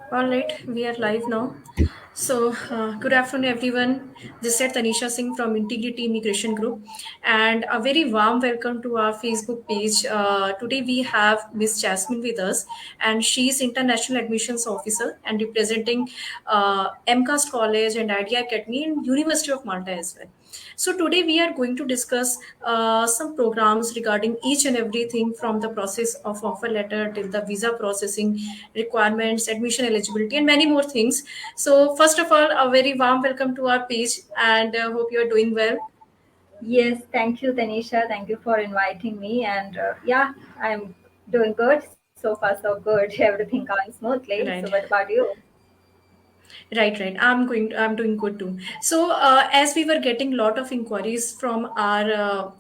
All right, we are live now. Good afternoon, everyone. This is Tanisha Singh from Integrity Immigration Group, and a very warm welcome to our Facebook page. Today, we have Miss Jasmine with us, and she is International Admissions Officer and representing 𝒔 College and IDEA Academy and University of Malta as well. So today we are going to discuss some programs regarding each and everything from the process of offer letter till the visa processing requirements, admission eligibility, and many more things. So first of all, a very warm welcome to our page, and hope you are doing well. Yes, thank you, Tanisha. Thank you for inviting me. And yeah, I'm doing good. So far, so good. Everything going smoothly. So, Right. what about you? Right. I'm doing good too. So, as we were getting a lot of inquiries from our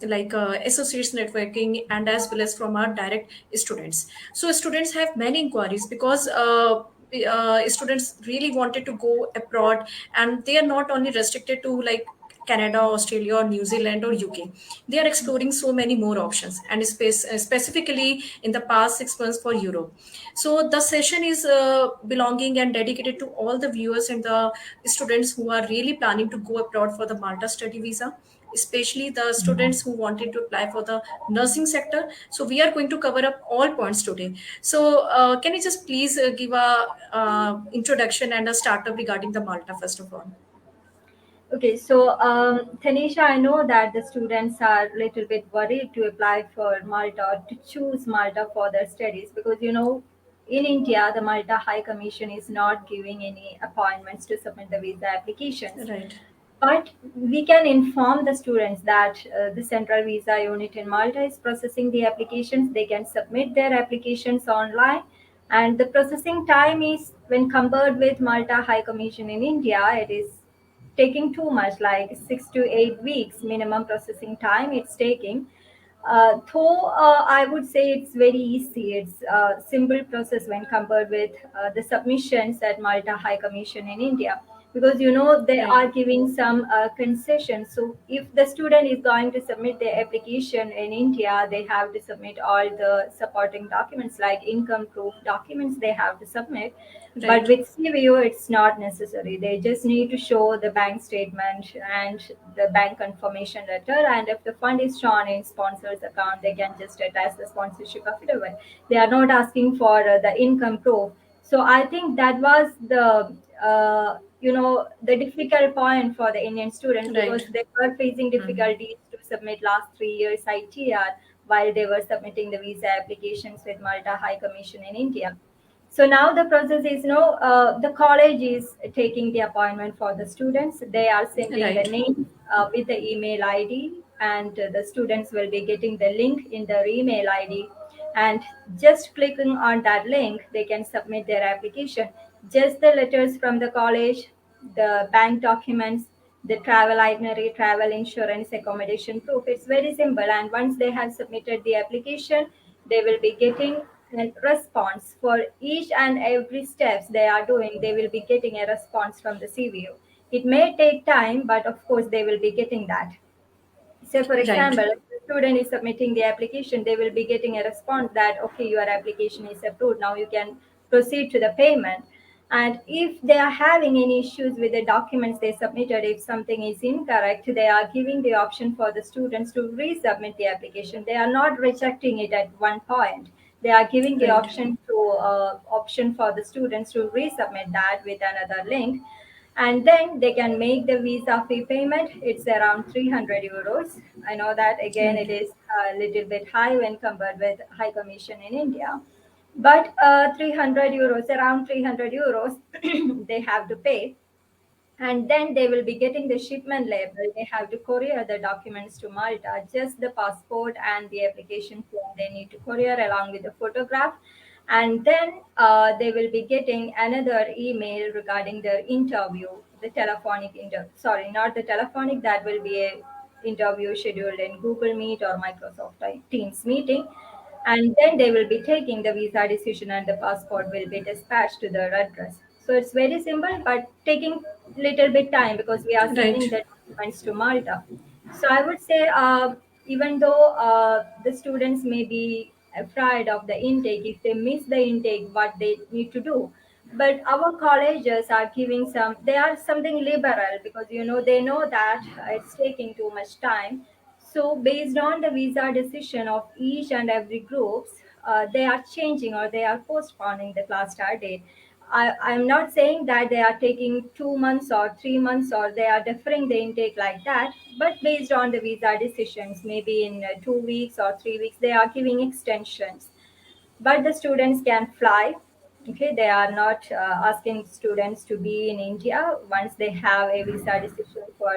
associates networking and as well as from our direct students. So, students have many inquiries because students really wanted to go abroad, and they are not only restricted to like Canada, Australia, or New Zealand, or UK. They are exploring so many more options, and specifically in the past 6 months for Europe. So the session is belonging and dedicated to all the viewers and the students who are really planning to go abroad for the Malta study visa, especially the students who wanted to apply for the nursing sector. So we are going to cover up all points today. So can you just please give a introduction and a startup regarding the Malta first of all? Okay, so Tanisha, I know that the students are a little bit worried to apply for Malta or to choose Malta for their studies because in India, the Malta High Commission is not giving any appointments to submit the visa applications. Right. But we can inform the students that the Central Visa Unit in Malta is processing the applications. They can submit their applications online. And the processing time is, when compared with Malta High Commission in India, it is taking too much, like 6 to 8 weeks minimum processing time it's taking. Though I would say it's very easy. It's a simple process when compared with the submissions at Malta High Commission in India, because they Right. are giving some concessions. So if the student is going to submit their application in India, they have to submit all the supporting documents like income proof documents they have to submit. But Right. with CVO, it's not necessary. They just need to show the bank statement and the bank confirmation letter. And if the fund is shown in sponsor's account, they can just attach the sponsorship affidavit. They are not asking for the income proof. So I think that was the difficult point for the Indian students, because Right. they were facing Hmm. difficulties to submit last 3 years ITR while they were submitting the visa applications with Malta High Commission in India. So now the process is, the college is taking the appointment for the students. They are sending the Right. name with the email ID, and the students will be getting the link in their email ID. And just clicking on that link, they can submit their application. Just the letters from the college, the bank documents, the travel itinerary, travel insurance, accommodation proof. It's very simple. And once they have submitted the application, they will be getting a response for each and every steps they are doing. They will be getting a response from the CVO. It may take time, but of course they will be getting that. Say, for Right. example, if the student is submitting the application, they will be getting a response that, okay, your application is approved. Now you can proceed to the payment. And if they are having any issues with the documents they submitted, if something is incorrect, they are giving the option for the students to resubmit the application. They are not rejecting it at one point. They are giving the Right. option for the students to resubmit that with another link, and then they can make the visa fee payment. It's around 300 euros. I know that again it Right. is a little bit high when compared with high commission in India, but 300 euros, around 300 euros they have to pay. And then they will be getting the shipment label. They have to courier the documents to Malta, just the passport and the application form they need to courier along with the photograph. And then they will be getting another email regarding their interview, the telephonic interview. Sorry, not the telephonic, that will be a interview scheduled in Google Meet or Microsoft Teams meeting. And then they will be taking the visa decision, and the passport will be dispatched to their address. So it's very simple, but taking little bit time because we are sending Right. the documents to Malta. So I would say, even though the students may be afraid of the intake, if they miss the intake, what they need to do. But our colleges are giving some, they are something liberal, because they know that it's taking too much time. So based on the visa decision of each and every groups, they are changing or they are postponing the class start date. I'm not saying that they are taking 2 months or 3 months or they are deferring the intake like that, but based on the visa decisions, maybe in 2 weeks or 3 weeks, they are giving extensions. But the students can fly. Okay, they are not asking students to be in India. Once they have a visa decision for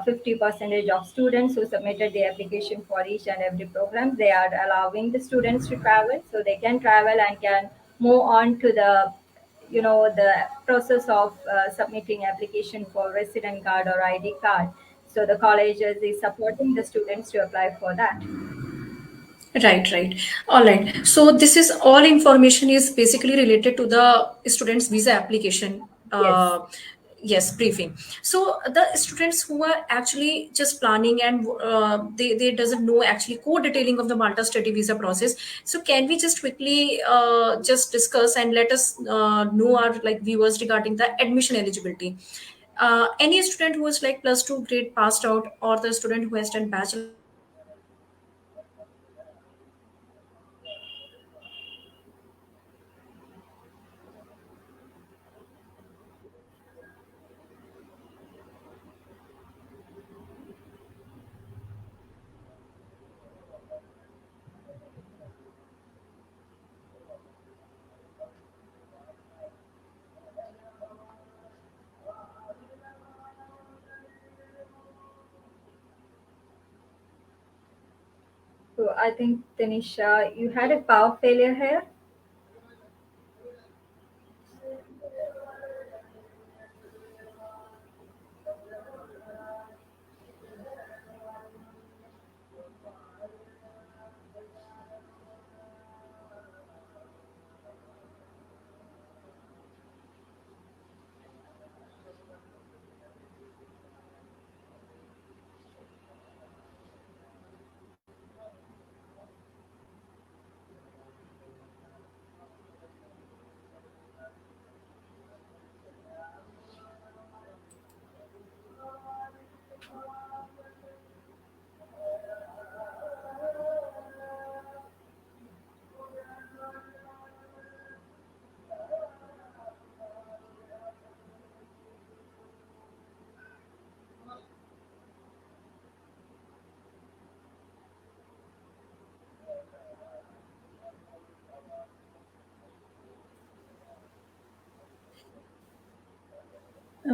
50 percentage of students who submitted the application for each and every program, they are allowing the students to travel, so they can travel and can move on to the process of submitting application for resident card or ID card. So the colleges is supporting the students to apply for that. Right, right. All right. So this is all information is basically related to the student's visa application. Yes. Yes, briefing. So the students who are actually just planning and they doesn't know actually core detailing of the Malta study visa process. So can we just quickly just discuss and let us know our like viewers regarding the admission eligibility. Any student who is like plus two grade passed out or the student who has done bachelor of science in education or the student who has done So I think, Tanisha, you had a power failure here.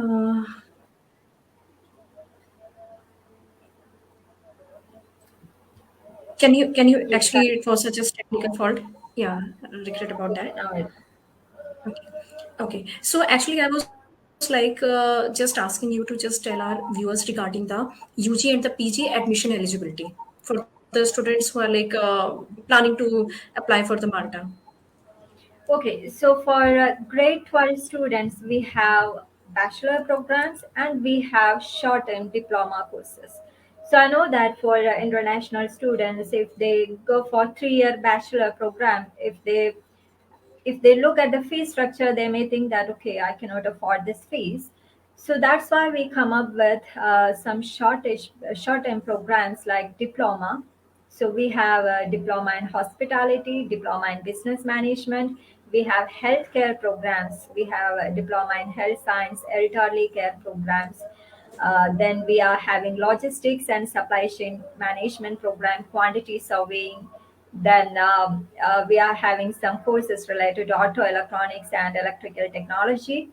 uh, can you Yes. actually it was such a technical fault. Yeah, regret about Okay, that. now it. Okay. Okay. So actually, I was like just asking you to just tell our viewers regarding the UG and the PG admission eligibility for the students who are like planning to apply for the Malta. Okay, so for grade 12 students, we have bachelor programs and we have short-term diploma courses. So I know that for international students, if they go for 3-year bachelor program, if they look at the fee structure, they may think that, okay, I cannot afford this fees. So that's why we come up with some short-term programs like diploma. So we have a diploma in hospitality, diploma in business management. We have healthcare programs. We have a diploma in health science, elderly care programs. Then we are having logistics and supply chain management program, quantity surveying. Then we are having some courses related to auto electronics and electrical technology.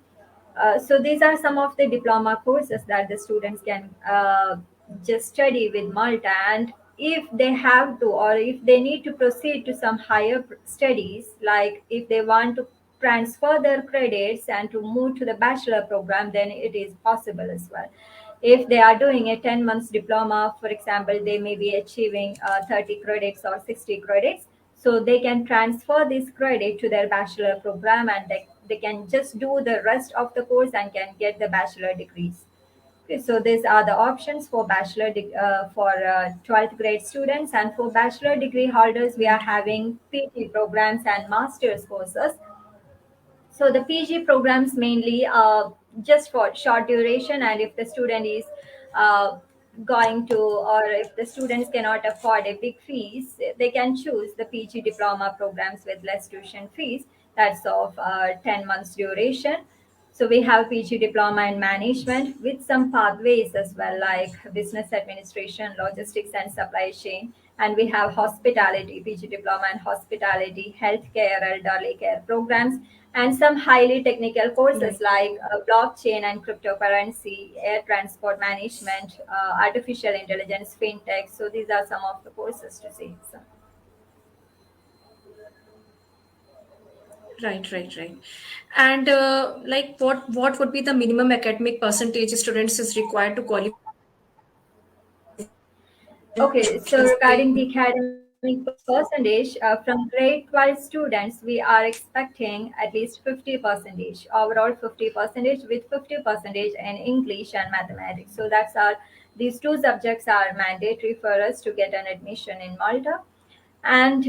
So these are some of the diploma courses that the students can just study with Malta. And if they have to, or if they need to proceed to some higher studies, like if they want to transfer their credits and to move to the bachelor program, then it is possible as well. If they are doing a 10 months diploma, for example, they may be achieving 30 credits or 60 credits. So they can transfer this credit to their bachelor program, and they can just do the rest of the course and can get the bachelor degrees. Okay, so these are the options for for 12th grade students. And for bachelor degree holders, we are Right. having PT programs and master's courses. So the PG programs mainly just for short duration, and if the student is uh, going to, or if the students cannot afford a big fees, they can choose the PG diploma programs with less tuition fees. That's of 10 months duration. So we have PG diploma in management with some pathways as well, like business administration, logistics and supply chain. And we have hospitality, PG diploma in hospitality, healthcare, elderly care programs, and some highly technical courses Right. like blockchain and cryptocurrency, air transport management, artificial intelligence, fintech. So these are some of the courses to see. So. Right, right, right. And like what would be the minimum academic percentage students is required to qualify for the Okay, institution, so say? regarding the academic percentage, from grade 12 students, we are expecting at least 50 percentage, overall 50 percentage with 50 percentage in English and mathematics. So these two subjects are mandatory for us to get an admission in Malta. And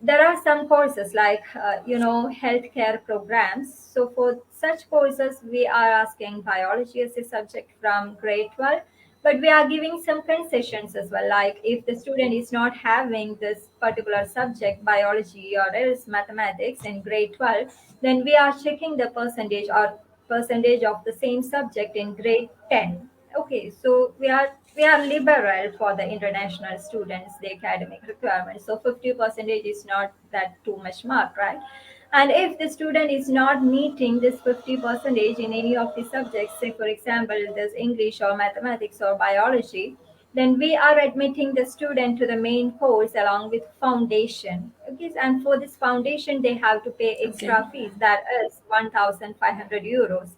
there are some courses like healthcare programs. So for such courses we are asking biology as a subject from grade 12, but we are giving some concessions as well, like if the student is not having this particular subject biology or else mathematics in grade 12, then we are checking the percentage of the same subject in grade 10. Okay, so we are liberal for the international students, the academic requirements. So 50 percentage is not that too much mark, right? And if the student is not meeting this 50 percentage in any of the subjects, say for example, this English or mathematics or biology, then we are admitting the student to the main course along with foundation. Okay, and for this foundation, they have to pay Okay. extra fees, that is 1,500 euros.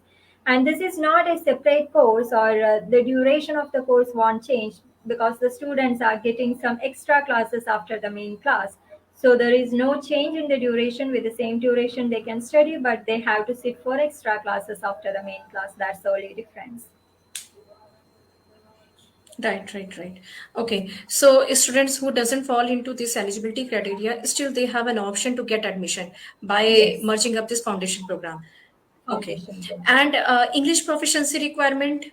And this is not a separate course, or the duration of the course won't change because the students are getting some extra classes after the main class. So there is no change in the duration. With the same duration they can study, but they have to sit for extra classes after the main class. That's the only difference. Right, right, right. Okay. So students who doesn't fall into this eligibility criteria, still they have an option to get admission by Yes, merging up this foundation program. Okay. foundation program. And English proficiency requirement.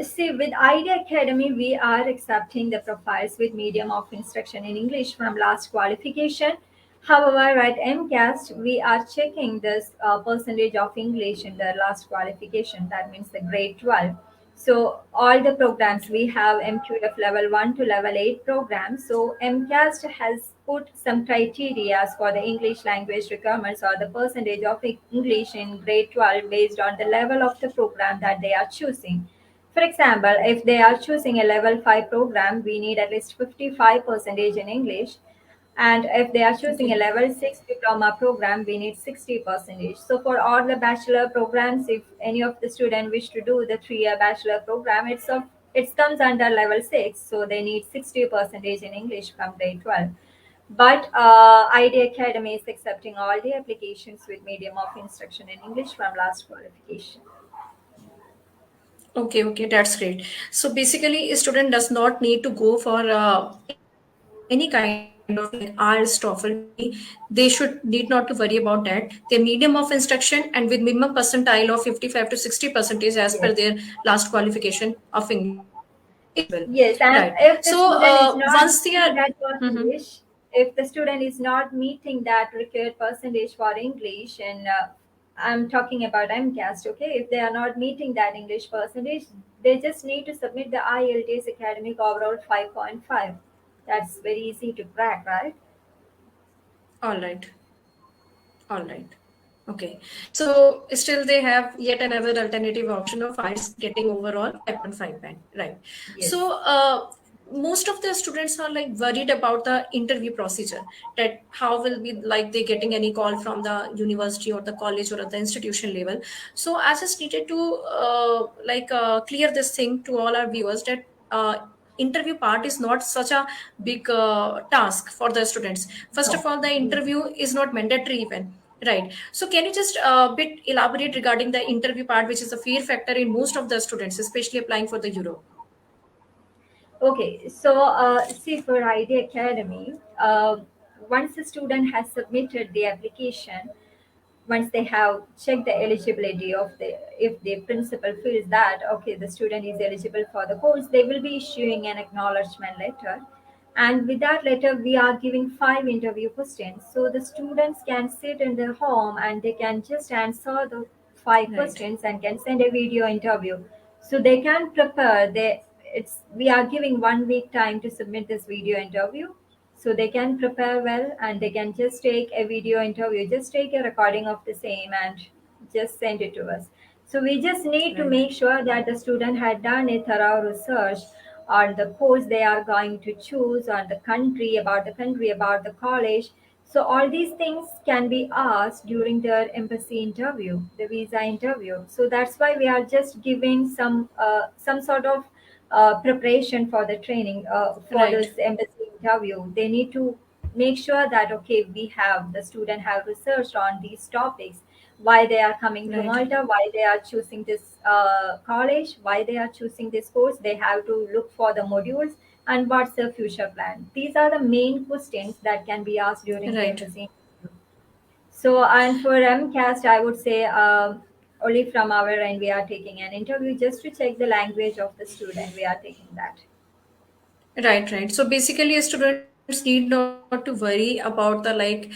See, with Idea Academy, we are accepting the profiles with medium of instruction in English from last qualification. However, at MCAST, we are checking this percentage of English in the last qualification. That means the grade 12. So all the programs we have MQF level 1 to level 8 programs. So MCAST has put some criteria for the English language requirements or the percentage of English in grade 12 based on the level of the program that they are choosing. For example, if they are choosing a level 5 program, we need at least 55 percentage in English. And if they are choosing a Okay. level 6 diploma program, we need 60 percentage. So for all the bachelor programs, if any of the student wish to do the 3-year bachelor program, it comes under level 6. So they need 60 percentage in English from grade 12. But ID Academy is accepting all the applications with medium of instruction in English from last qualification. Okay, okay, that's great. So basically, a student does not need to go for any kind of like IELTS, TOEFL, maybe they should need not to worry about that. Their medium of instruction and with minimum percentile of 55 to 60% as per their Yes. last qualification of English is well. Yes, Right. and if the So student is not once they meeting are, that Mhm. percentage, if the student is not meeting that required percentage for English, and I'm talking about MCAST, okay, if they are not meeting that English percentage, they just need to submit the IELTS academic overall 5.5. That's very easy to crack, right? All right. All right. Okay. So still they have yet another alternative option of IELTS getting overall 5.5 band. Right. Yes. So most of the students are like worried about the interview procedure, that how will be like they getting any call from the university or the college or at the institution level. So I just needed to clear this thing to all our viewers that interview part is not such a big task for the students. First No. of all, the interview is not mandatory even. Right. So can you just bit elaborate regarding the interview part, which is a fear factor in most of the students, especially applying for the Europe? Okay, so see, for ID Academy, once a student has submitted the application, once they have checked the eligibility of the, if the principal feels that okay, the student is eligible for the course, they will be issuing an acknowledgement letter. And with that letter, we are giving 5 interview questions. So the students can sit in their home and they can just answer the five Right. questions and can send a video interview. So they can prepare. We are giving 1 week time to submit this video interview. So they can prepare well and they can just take a video interview, just take a recording of the same and just send it to us. So we just need to Right. make sure that the student had done a thorough research on the course they are going to choose, on the country, about the college. So all these things can be asked during their embassy interview, the visa interview. So that's why we are just giving some sort of preparation for the training for Right. this embassy interview. They need to make sure that okay, we have the student have researched on these topics, why they are coming to Right. Malta, why they are choosing this college, why they are choosing this course. They have to look for the modules and what's their future plan. These are the main questions that can be asked during the Right. embassy. So, and for MCAST, I would say only from our end, we are taking an interview just to check the language of the student. We are taking that. Right, right. So basically, students need not to worry about the like,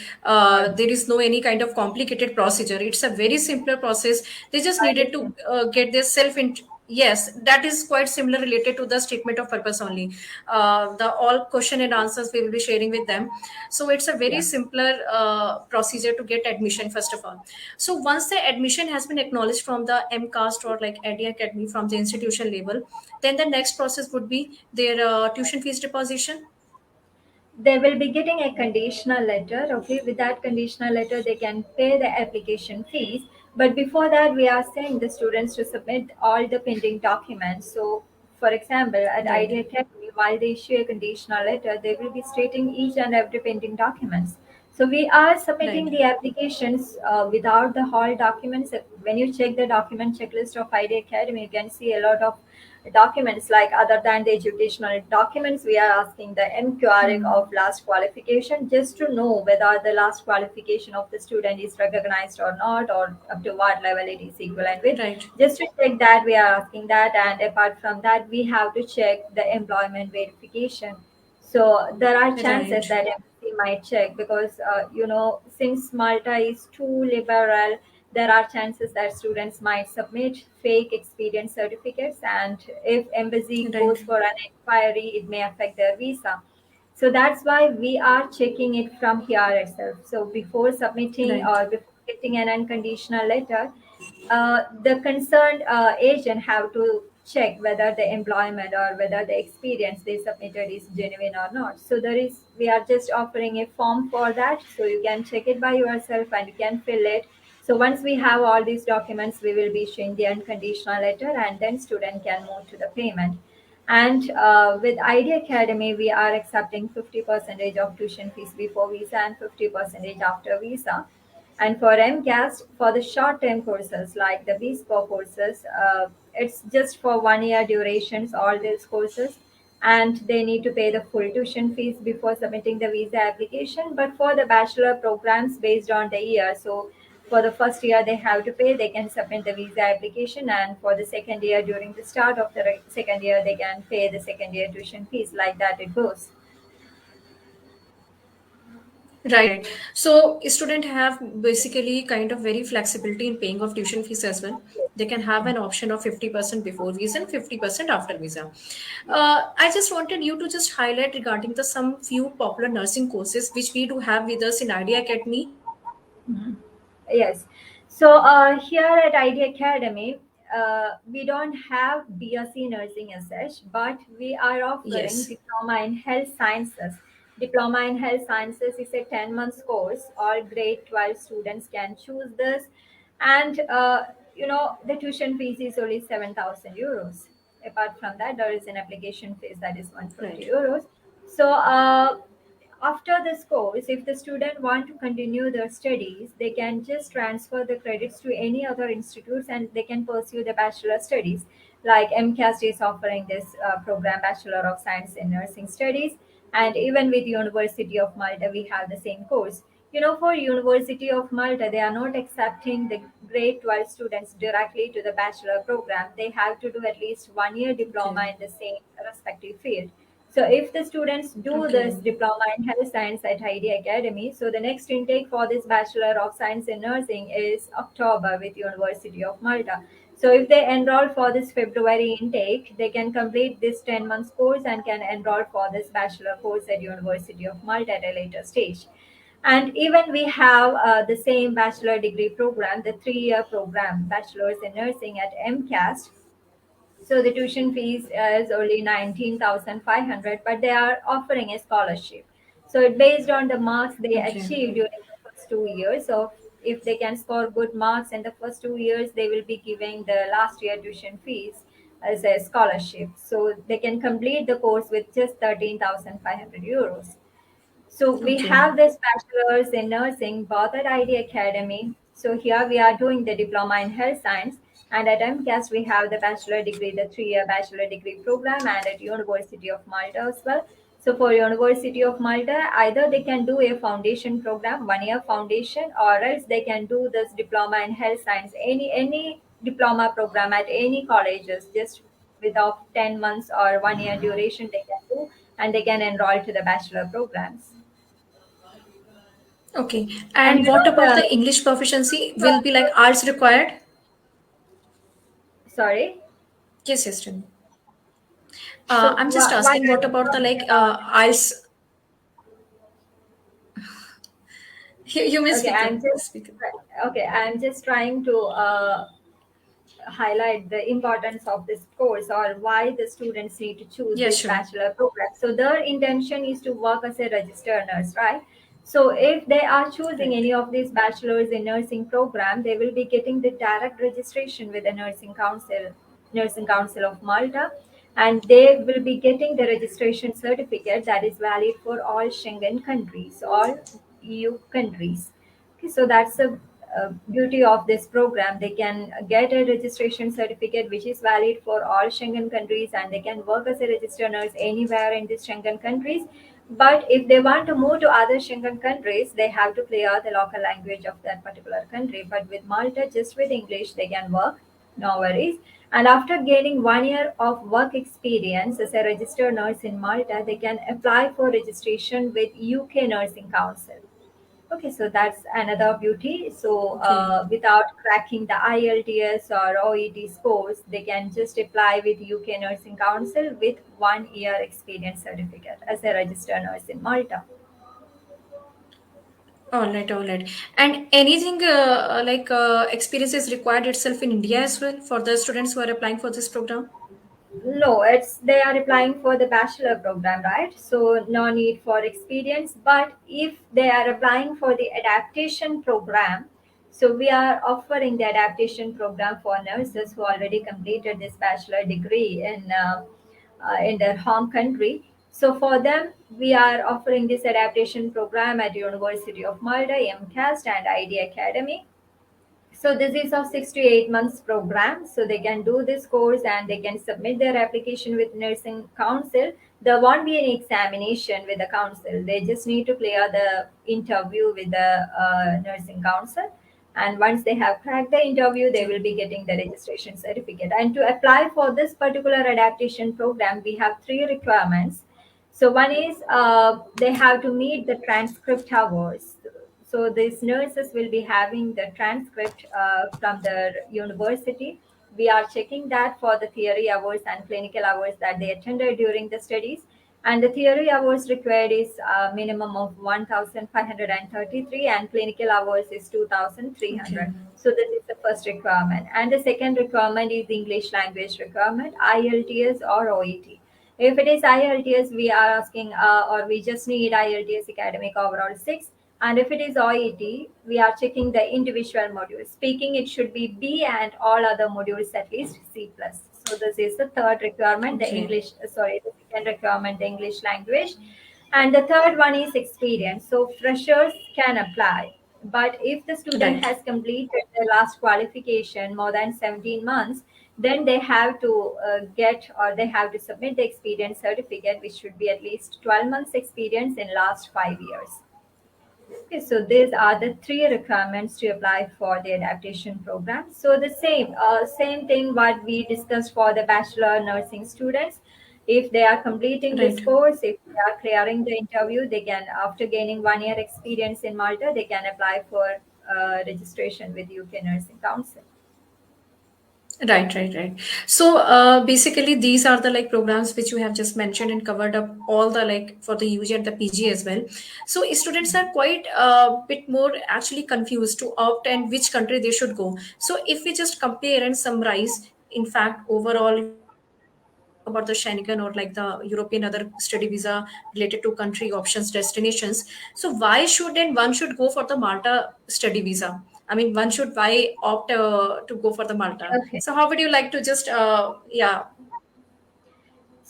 there is no any kind of complicated procedure. It's a very simpler process. They just needed I to get their Yes, that is quite similar related to the statement of purpose only. The all question and answers we will be sharing with them. So it's a very Yeah. simpler procedure to get admission first of all. So once the admission has been acknowledged from the MCAST or like AD Academy from the institution level, then the next process would be their tuition fees deposition. They will be getting a conditional letter. Okay, with that conditional letter they can pay the application fees, but before that we are saying the students to submit all the pending documents. So for example, at Right, Idea Academy, while they issue a conditional letter, they will be stating each and every pending documents. So we are submitting right, the applications without the whole documents. When you check the document checklist of Idea Academy, you can see a lot of documents. Like other than the educational documents, we are asking the MQRIC hmm, of last qualification, just to know whether the last qualification of the student is recognized or not, or up to what level it is equivalent with. right, Just to check that, we are asking that. And apart from that, we have to check the employment verification. So there are chances right, that embassy might check, because since Malta is too liberal, there are chances that students might submit fake experience certificates, and if embassy right, goes for an inquiry, it may affect their visa. So that's why we are checking it from here itself. So before submitting right, or before getting an unconditional letter, the concerned agent have to check whether the employment or whether the experience they submitted is genuine or not. So we are just offering a form for that, so you can check it by yourself and you can fill it. So once we have all these documents, we will be issuing the unconditional letter, and then student can move to the payment. And with Idea Academy, we are accepting 50% of tuition fees before visa and 50% after visa. And for MCAST, for the short-term courses like the bespoke courses, it's just for 1 year durations, all these courses, and they need to pay the full tuition fees before submitting the visa application. But for the bachelor programs based on the year, so for the first year they have to pay, they can submit the visa application, and for the second year, during the start of the second year, they can pay the second year tuition fees. Like that it goes. right, right. So student have basically kind of very flexibility in paying of tuition fees as well. They can have an option of 50% before visa and 50% after visa. I just wanted you to just highlight regarding the some few popular nursing courses which we do have with us in Idea Academy. Yes. So here at Idea Academy, we don't have BSc nursing as such, but we are offering Yes, diploma in health sciences. Diploma in health sciences is a 10 months course. All grade 12 students can choose this, and the tuition fees is only 7,000 euros. Apart from that, there is an application fees that is 150 right, euros. So after this course, if the student want to continue their studies, they can just transfer the credits to any other institutes and they can pursue the bachelor studies. Like MCAST is offering this program, Bachelor of Science in Nursing Studies, and even with University of Malta, we have the same course. For University of Malta, they are not accepting the grade 12 students directly to the bachelor program. They have to do at least 1 year Okay. diploma in the same respective field. So if the students do Okay. this diploma in health science at id Academy, so the next intake for this bachelor of science in nursing is October with University of Malta. So if they enroll for this February intake, they can complete this 10 months course and can enroll for this bachelor course at University of Malta at a later stage. And even we have the same bachelor degree program, the 3 year program, bachelor's in nursing at MCAST. So the tuition fees is only 19,500, but they are offering a scholarship. So it based on the marks they Okay. achieve during the first 2 years. So if they can score good marks in the first 2 years, they will be giving the last year tuition fees as a scholarship. So they can complete the course with just 13,500 euros. So we Okay. have this bachelor's in nursing both at ID Academy. So here we are doing the diploma in health science, and at MCAS we have the bachelor degree, the 3 year bachelor degree program, and at University of Malta as well. So for University of Malta, either they can do a foundation program, 1 year foundation, or else they can do this diploma in health science, any diploma program at any colleges, just without 10 months or 1 year duration they can do, and they can enroll to the bachelor programs. Okay. And And what about the English proficiency? Will be like arts required? sorry. Yes, yes, Trini. So I'm just why asking are what you about the talking like about? IELTS? You may Okay, speak up. I'm just Speak up. trying to highlight the importance of this course or why the students need to choose Yeah, this sure. bachelor program. So their intention is to work as a registered nurse, right? So if they are choosing Right. any of these bachelors in nursing program, they will be getting the direct registration with the Nursing Council of Malta, and they will be getting the registration certificate that is valid for all Schengen countries, all EU countries. Okay, so that's the beauty of this program. They can get a registration certificate which is valid for all Schengen countries, and they can work as a registered nurse anywhere in these Schengen countries. But if they want to move to other Schengen countries, they have to clear the local language of that particular country. But with Malta, just with English, they can work, no worries. And after gaining 1 year of work experience as a registered nurse in Malta, they can apply for registration with UK Nursing Council. Okay, so that's another beauty. So Okay. without cracking the IELTS or OET scores, they can just apply with UK Nursing Council with 1 year experience certificate as a registered nurse in Malta. All right, all right. And anything like experience is required itself in India as well for the students who are applying for this program? No, it's they are applying for the bachelor program, right? So no need for experience. But if they are applying for the adaptation program, so we are offering the adaptation program for nurses who already completed this bachelor degree in their home country. So for them, we are offering this adaptation program at University of Malta, MCAST, and ID Academy. So this is a 6 to 8 months program. So they can do this course and they can submit their application with nursing council. There won't be any examination with the council. They just need to clear the interview with the nursing council. And once they have cracked the interview, they Okay. will be getting the registration certificate. And to apply for this particular adaptation program, we have three requirements. So one is they have to meet the transcript hours. So these nurses will be having the transcript from their university. We are checking that for the theory hours and clinical hours that they attended during the studies. And the theory hours required is a minimum of 1,533, and clinical hours is Okay. 2,300. So this is the first requirement. And the second requirement is English language requirement, IELTS or OET. If it is IELTS, we are asking, or we just need IELTS academic overall 6. And if it is OET, we are checking the individual modules. Speaking, it should be B, and all other modules at least C plus. So this is the third requirement, Okay. the second requirement, the English language. And the third one is experience. So freshers can apply. But if the student Right. has completed the last qualification more than 17 months, then they have to get or they have to submit the experience certificate, which should be at least 12 months experience in last 5 years. Okay, so these are the three requirements to apply for the adaptation program. So the same thing what we discussed for the bachelor nursing students. If they are completing this Right. course, if they are clearing the interview, they can, after gaining 1 year experience in Malta, they can apply for registration with UK Nursing Council. Right. So basically, these are the like programs which you have just mentioned and covered up all the like for the UG and the PG as well. So students are quite a bit more actually confused to opt and which country they should go. So if we just compare and summarize, in fact, overall, if we talk about the Schengen or like the European other study visa related to country options destinations, so why should and one should go for the Malta study visa? I mean, one should why opt to go for the Malta? So Okay. how would you like to just yeah,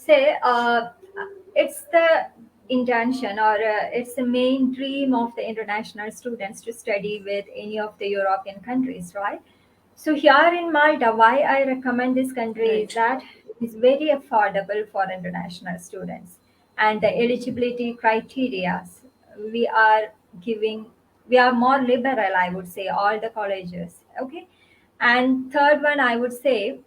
Say it's the intention or it's the main dream of the international students to study with any of the European countries, right? So here in Malta, why I recommend this country is right, that it's very affordable for international students, and the eligibility criteria we are giving, we are more liberal, I would say, all the colleges. Okay, and third one, I would say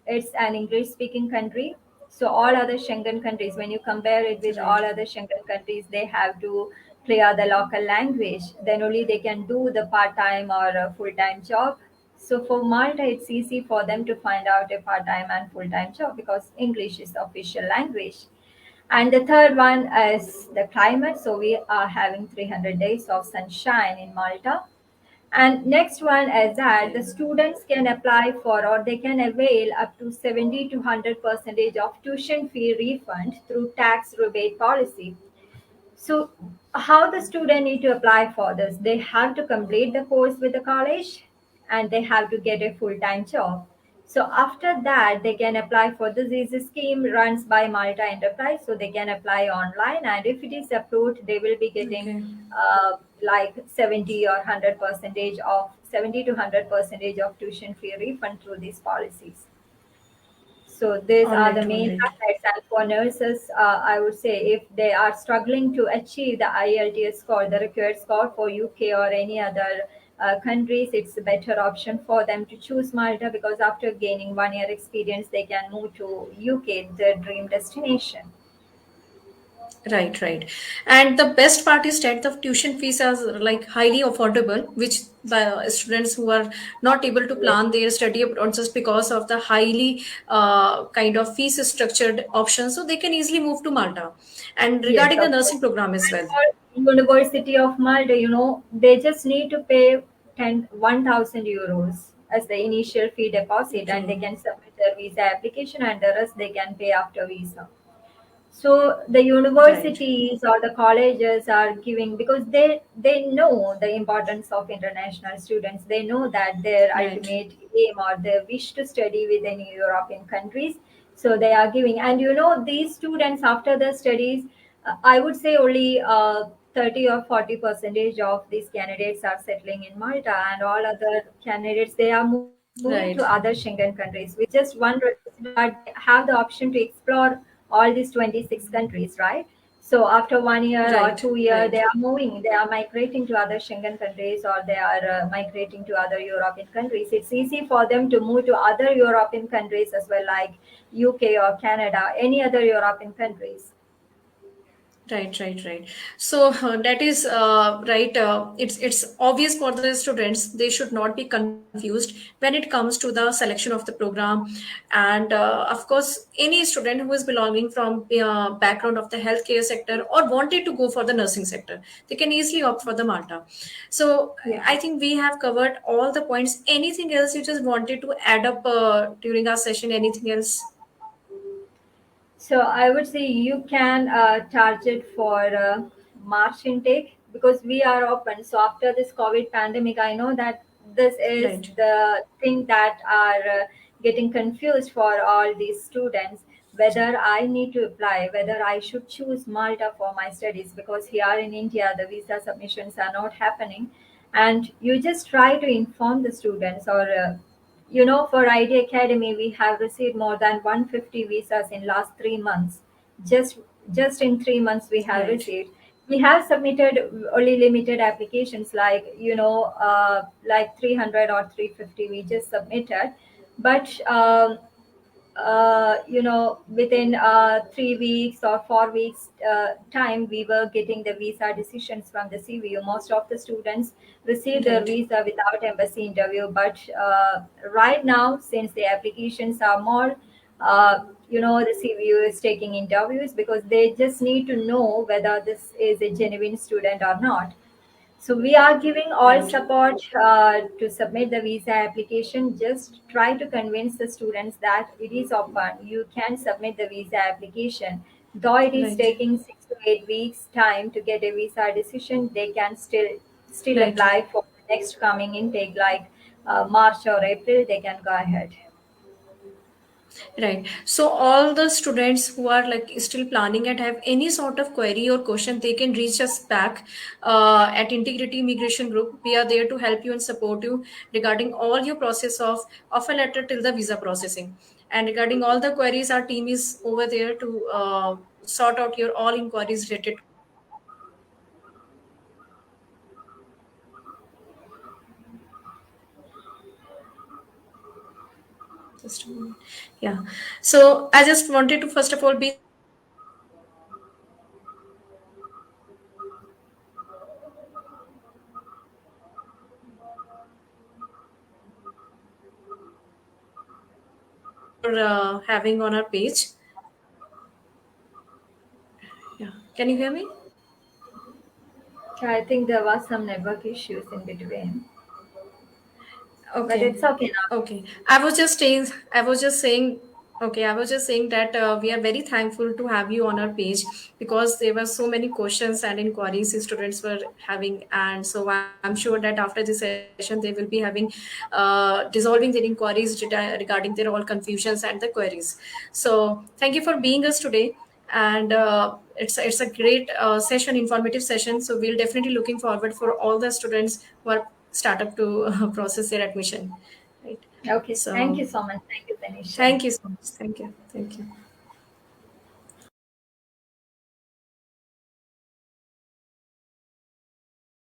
it's an English speaking country. So all other Schengen countries, when you compare it with all right, other Schengen countries, they have to clear the local language. Then only they can do the part-time or a full-time job. So for Malta, it's easy for them to find out a part-time and full-time job because English is the official language. And the third one is the climate. So we are having 300 days of sunshine in Malta. And next one is that the right, students can apply for or they can avail up to 70 to 100% of tuition fee refund through tax rebate policy. So, how the student need to apply for this? They have to complete the course with the college and they have to get a full-time job. So after that, they can apply for this is a scheme runs by Malta Enterprise. So they can apply online, and if it is approved, they will be getting okay, like 70 or 100 percentage of 70 to 100 percentage of tuition fee refund through these policies. So these are the all main right. highlights. And for nurses, I would say if they are struggling to achieve the IELTS score, the required score for UK or any other countries, it's a better option for them to choose Malta because after gaining 1 year experience, they can move to UK, their dream destination. Right. And the best part is that the tuition fees are like highly affordable, which the students who are not able to Yes, plan their study abroad just because of the highly kind of fees structured options, so they can easily move to Malta. And yes, regarding the of course. nursing program as And well, for University of Malta, they just need to pay 1,000 euros as the initial fee deposit, and they okay, can submit their visa application, and the rest they can pay after visa. So the right, universities or the colleges are giving because they know the importance of international students. They know that their right, ultimate aim or their wish to study with any European countries. So they are giving, and these students after the studies, I would say only 30 or 40 percentage of these candidates are settling in Malta, and all other candidates they are moving to other right, Schengen countries with just one reason, but they have the option to explore all these 26 countries, right? So after 1 year or right, 2 year, they right. are moving, they are migrating to other Schengen countries or they are migrating to other European countries. It's easy for them to move to other European countries as well, like UK or Canada, any other European countries. Right. So that is right. It's obvious for the students they should not be confused when it comes to the selection of the program, and of course, any student who is belonging from background of the healthcare sector or wanted to go for the nursing sector, they can easily opt for the Malta. So Yeah. I think we have covered all the points. Anything else you just wanted to add up during our session? Anything else? So I would say you can charge it for March intake because we are open. So after this COVID pandemic, I know that this is Right, the thing that are getting confused for all these students. Whether I need to apply, whether I should choose Malta for my studies because here in India the visa submissions are not happening, and you just try to inform the students or for ID Academy, we have received more than 150 visas in last 3 months. Just just in 3 months, we have right, received. we have submitted only limited applications, like like 300 or 350 we just submitted. But within 3 weeks or 4 weeks time, we were getting the visa decisions from the CVU. Most of the students received their Right. visa without embassy interview. But right now, since the applications are more, the CVU is taking interviews, because they just need to know whether this is a genuine student or not. So we are giving all Right. support to submit the visa application. Just try to convince the students that it is open. You can submit the visa application. Though it is Right. taking 6 to 8 weeks time to get a visa decision, they can still Right. apply for the next coming intake, like March or April. They can go ahead. Right. So all the students who are like still planning and have any sort of query or question, they can reach us back at Integrity Immigration Group. We are there to help you and support you regarding all your process of offer letter till the visa processing. And regarding all the queries, our team is over there to sort out your all inquiries related. Just a moment. Yeah. So I just wanted to first of all be having on our page. Yeah. Can you hear me? I think there was some network issues in between, but Okay. it's okay now. Okay. I was just saying that we are very thankful to have you on our page because there were so many questions and inquiries the students were having. And so I'm sure that after this session, they will be having dissolving their inquiries regarding their all confusions and the queries. So thank you for being us today. And it's a great session, informative session. So we'll definitely looking forward for all the students who are startup to process their admission, right? Okay, thank you So so much. Thank you, Tanisha. thank you so much. Thank you. Thank you.